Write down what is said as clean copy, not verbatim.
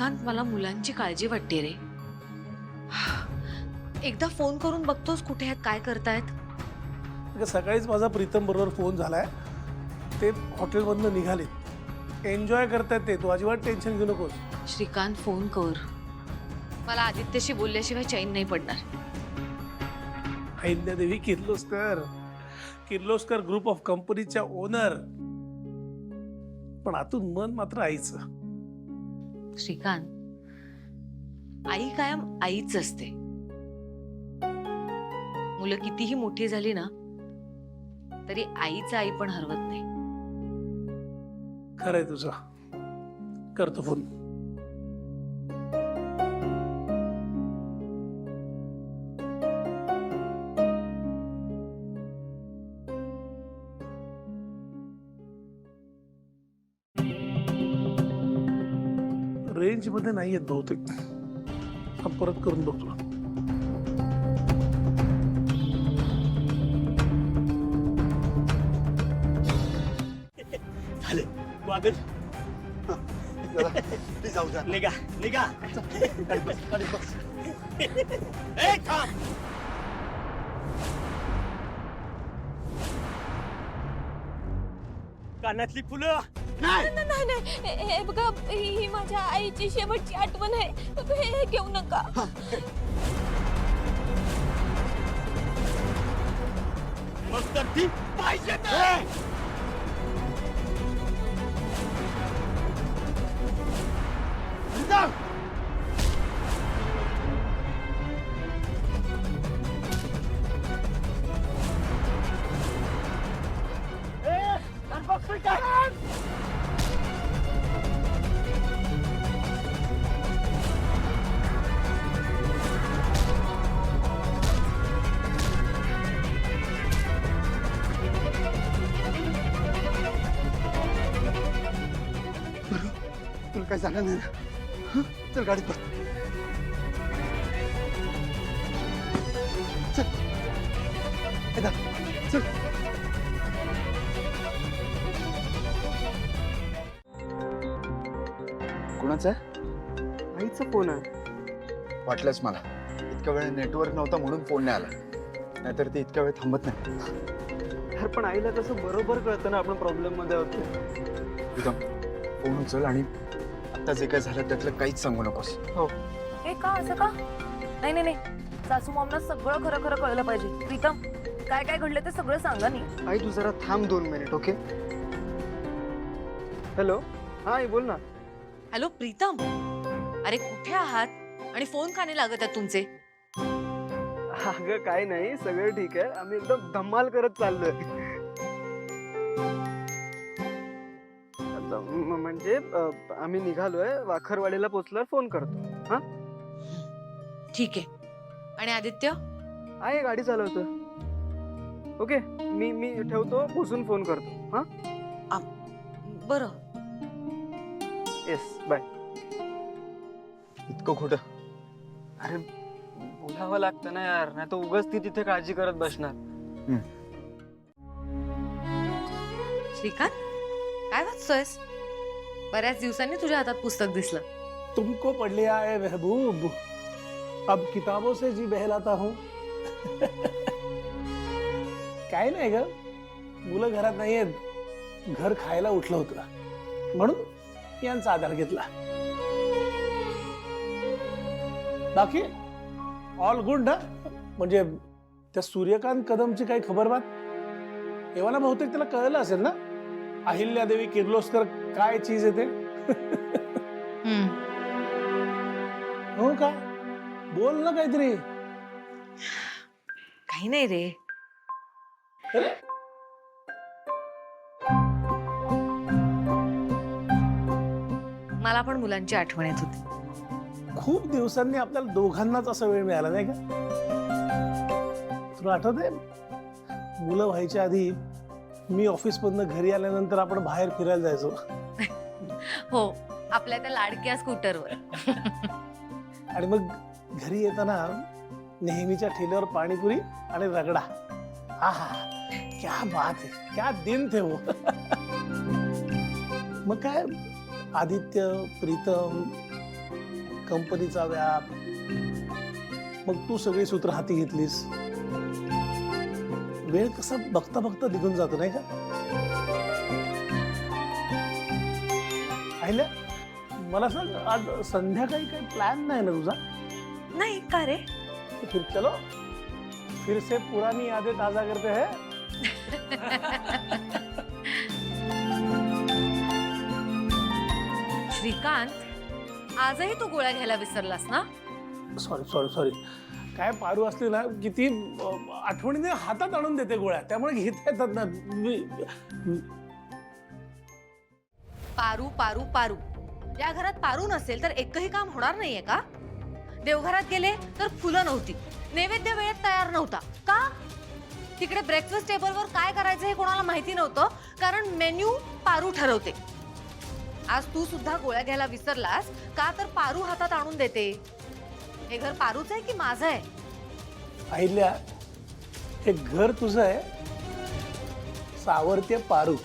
श्रीकांत, मला मुलांची काळजी वाटते रे. एकदा फोन करून बघतोस कुठे आहेत, काय करतायत. सकाळीच माझा प्रीतम बरोबर फोन झालाय. ते हॉटेलमधनं निघालेत, एन्जॉय करतायत ते. तू अजिबात टेन्शन घेऊ नकोस. श्रीकांत, फोन कर. मला आदित्यशी बोलल्याशिवाय चैन नाही पडणार. अहिल्यादेवी किर्लोस्कर ग्रुप ऑफ कंपनीच्या ओनर, पण आतून मन मात्र आईचं. श्रीकांत, आई कायम आईच असते. मुलं कितीही मोठी झाली ना तरी आईचं आई पण हरवत नाही. खरंय तुझं. करतो फोन. रेंज मध्ये नाही येत बहुतेक. परत करून बघतो. वादळ जाऊ जा. निघा निघा. कानातली फुलं नाही नाही नाही, हे बघा, ही माझ्या आईची शेवटची आठवण आहे. हे घेऊ नका. मग तर ती पाहिजे ना. तुला काय झालं नाही ना? चल गाडीत बस. चल चल. कोणाचा आईचा फोन आहे. वाटलंच मला. इतक्या वेळ नेटवर्क नव्हता म्हणून फोन नाही आला, नाहीतर ते इतक्या वेळ थांबत नाही. यार पण आईला कसं बरोबर कळतं ना आपण प्रॉब्लेम मध्ये होतो. एकदम फोन उचल आणि आता जे काय झालं त्यातलं काहीच सांगू नकोस. हो. हे का असं का? नाही नाही नाही, सासू मॉमना सगळं खरं खरं कळलं पाहिजे. प्रीतम, काय काय घडलं ते सगळं सांगा नी. आई तू जरा थांब 2 मिनिट. ओके. हॅलो. हा आई बोल ना. हॅलो प्रीतम, अरे कुठे आहात आणि फोन का नाही लागत आहेत तुमचे? अगं काय नाही, सगळं ठीक आहे. आम्ही एकदम धमाल करत चाललोय. म्हणजे आम्ही निघालोय, वाखरवाडीला पोहोचल्यावर फोन करतो. हा ठीक आहे. आणि आदित्य? आहे गाडी चालवतो. ओके, मी ठेवतो, पोचून फोन करतो. हा बरं. Yes, bye. इतकं खोटं? अरे बोलावं लागतं ना यार, नाही तर उगाच ती तिथे काळजी करत बसणार. श्रीकांत, काय वाचतोयस? बऱ्याच दिवसांनी तुझ्या हातात पुस्तक दिसलं. तुमको पढ़ लिया है महबूब, अब किताबों से जी बहलाता हूँ. काय नाही ग, मुलं घरात नाहीयेत. घर खायला उठलं होतं म्हणून यांचा आधार घेतला. बाकी ऑल गुड ना. म्हणजे त्या सूर्यकांत कदमची काही खबर बात? एव्हाना बहुतेक त्याला कळलं असेल ना अहिल्यादेवी किर्लोस्कर काय चीज आहे ते. हो का? बोल ना काहीतरी. काही नाही रे. मला पण मुलांची आठवण येत होती. खूप दिवसांनी आपल्याला दोघांनाच असा वेळ मिळाला नाही का? तुला आठवतंय मुलं व्हायच्या आधी मी ऑफिस मधनं घरी आल्यानंतर आपण बाहेर फिरायला जायचो. हो, आपल्या त्या लाडक्या स्कूटरवर. आणि मग घरी येताना नेहमीच्या ठेल्यावर पाणीपुरी आणि रगडा. आहा, क्या बात है, क्या दिन थे वो. मग काय आदित्य, प्रीतम, कंपनीचा व्याप, मग तू सगळी सूत्र हाती घेतलीस. वेळ कसा बघता बघता निघून जातो नाही का? आहिल्या, मला सांग, आज संध्याकाळी काही प्लॅन नाही ना तुझा? नाही का रे? फिर चलो, फिर से पुरानी यादें ताजा करते हैं. श्रीकांत, आजही तू गोळ्या घ्यायला विसरलास ना? Sorry sorry sorry. काय पारू असली ना किती आठवणीने हातात आणून देते गोळ्या, त्यामुळे घेता येतात ना. पारू पारू पारू, या घरात पारू नसेल तर एकही काम होणार नाहीये का? देवघरात गेले तर फुलं नव्हती, नैवेद्य वेळेत तयार नव्हता का? तिकडे ब्रेकफास्ट टेबलवर काय करायचं हे कोणाला माहिती नव्हतं, कारण मेन्यू पारू ठरवते. आज तू सुद्धा गोळ्या घ्यायला विसरलास का तर पारू हातात आणून देते. हे घर पारूच आहे की माझं आहे? अहिल्या, हे घर तुझं आहे, सावरते पारू.